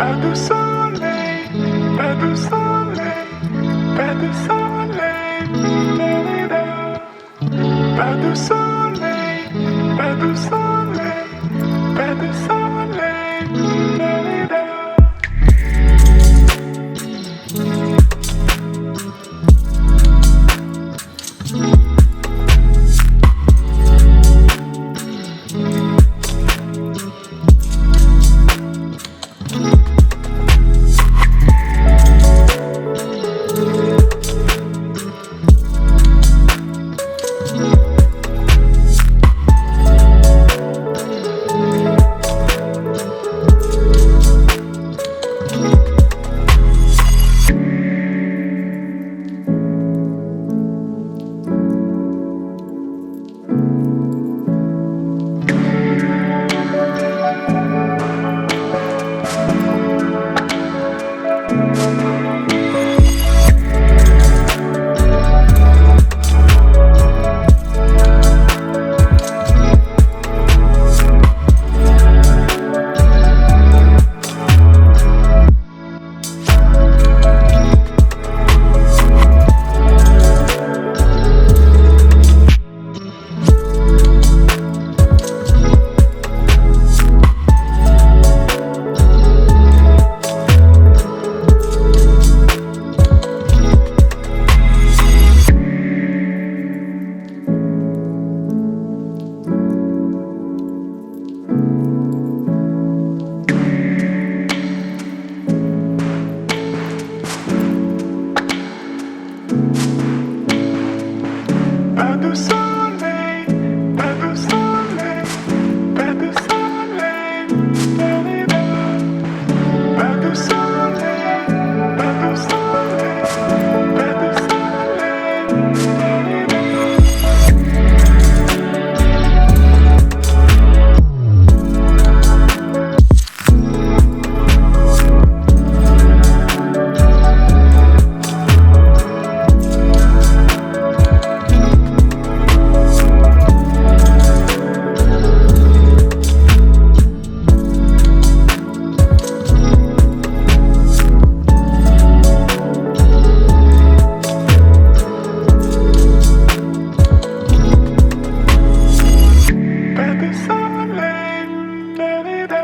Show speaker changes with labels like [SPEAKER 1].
[SPEAKER 1] Pas de soleil, pas de soleil, pas de soleil, la-la-la. Pas de soleil, pas de soleil, pas de soleil, la-la-la. Pas de soleil, pas de soleil, pas de soleil, la-la-la. Pas de soleil, pas de soleil, pas de soleil, pas de soleil, la-la-la.